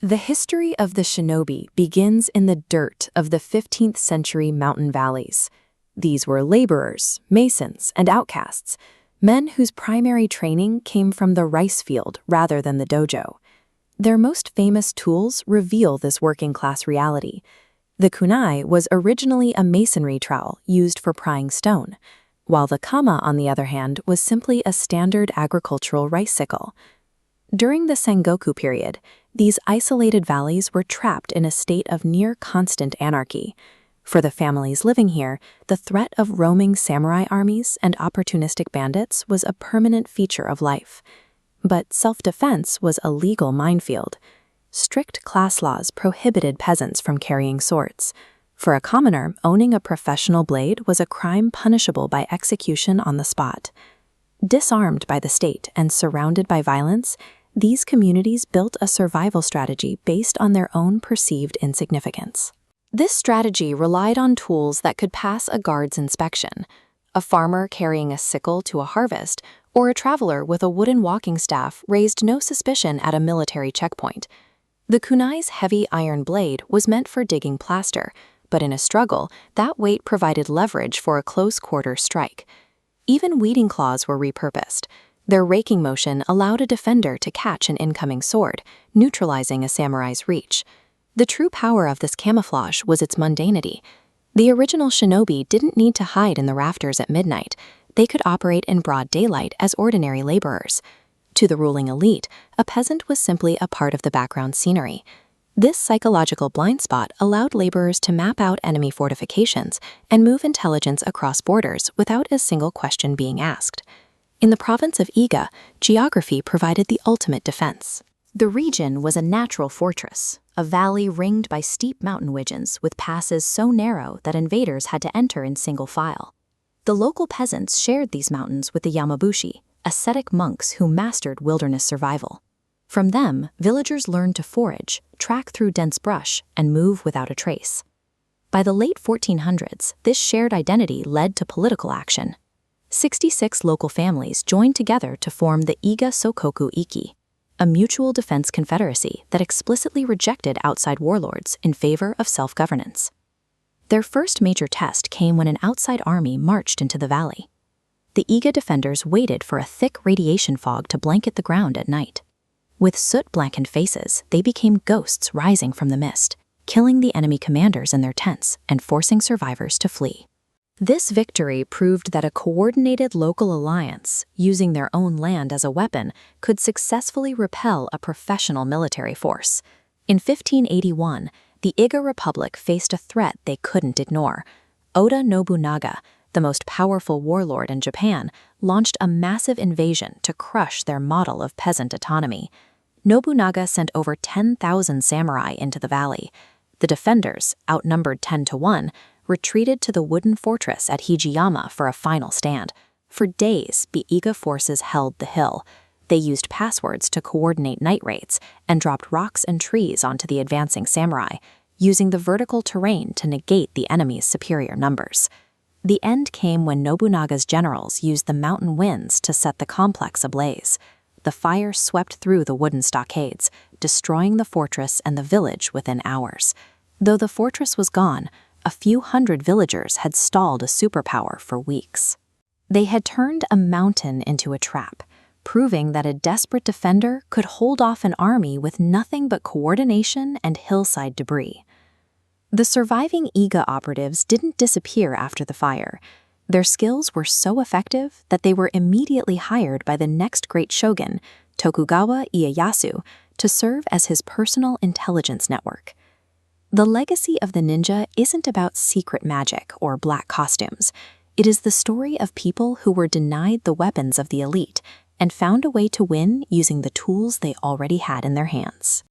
The history of the shinobi begins in the dirt of the 15th century mountain valleys. These were laborers, masons, and outcasts, men whose primary training came from the rice field rather than the dojo. Their most famous tools reveal this working-class reality. The kunai was originally a masonry trowel used for prying stone, while the kama, on the other hand, was simply a standard agricultural rice sickle. During the Sengoku period, these isolated valleys were trapped in a state of near-constant anarchy. For the families living here, the threat of roaming samurai armies and opportunistic bandits was a permanent feature of life. But self-defense was a legal minefield. Strict class laws prohibited peasants from carrying swords. For a commoner, owning a professional blade was a crime punishable by execution on the spot. Disarmed by the state and surrounded by violence, these communities built a survival strategy based on their own perceived insignificance. This strategy relied on tools that could pass a guard's inspection. A farmer carrying a sickle to a harvest, or a traveler with a wooden walking staff raised no suspicion at a military checkpoint. The kunai's heavy iron blade was meant for digging plaster, but in a struggle, that weight provided leverage for a close-quarter strike. Even weeding claws were repurposed. Their raking motion allowed a defender to catch an incoming sword, neutralizing a samurai's reach. The true power of this camouflage was its mundanity. The original shinobi didn't need to hide in the rafters at midnight. They could operate in broad daylight as ordinary laborers. To the ruling elite, a peasant was simply a part of the background scenery. This psychological blind spot allowed laborers to map out enemy fortifications and move intelligence across borders without a single question being asked. In the province of Iga, geography provided the ultimate defense. The region was a natural fortress, a valley ringed by steep mountain widgeons with passes so narrow that invaders had to enter in single file. The local peasants shared these mountains with the yamabushi, ascetic monks who mastered wilderness survival. From them, villagers learned to forage, track through dense brush, and move without a trace. By the late 1400s, this shared identity led to political action. 66 local families joined together to form the Iga Sokoku Iki, a mutual defense confederacy that explicitly rejected outside warlords in favor of self-governance. Their first major test came when an outside army marched into the valley. The Iga defenders waited for a thick radiation fog to blanket the ground at night. With soot-blackened faces, they became ghosts rising from the mist, killing the enemy commanders in their tents and forcing survivors to flee. This victory proved that a coordinated local alliance, using their own land as a weapon, could successfully repel a professional military force. In 1581, the Iga Republic faced a threat they couldn't ignore. Oda Nobunaga, the most powerful warlord in Japan, launched a massive invasion to crush their model of peasant autonomy. Nobunaga sent over 10,000 samurai into the valley. The defenders, outnumbered 10-1, retreated to the wooden fortress at Hijiyama for a final stand. For days, the Iga forces held the hill. They used passwords to coordinate night raids and dropped rocks and trees onto the advancing samurai, using the vertical terrain to negate the enemy's superior numbers. The end came when Nobunaga's generals used the mountain winds to set the complex ablaze. The fire swept through the wooden stockades, destroying the fortress and the village within hours. Though the fortress was gone, a few hundred villagers had stalled a superpower for weeks. They had turned a mountain into a trap, proving that a desperate defender could hold off an army with nothing but coordination and hillside debris. The surviving Iga operatives didn't disappear after the fire. Their skills were so effective that they were immediately hired by the next great shogun, Tokugawa Ieyasu, to serve as his personal intelligence network. The legacy of the ninja isn't about secret magic or black costumes. It is the story of people who were denied the weapons of the elite and found a way to win using the tools they already had in their hands.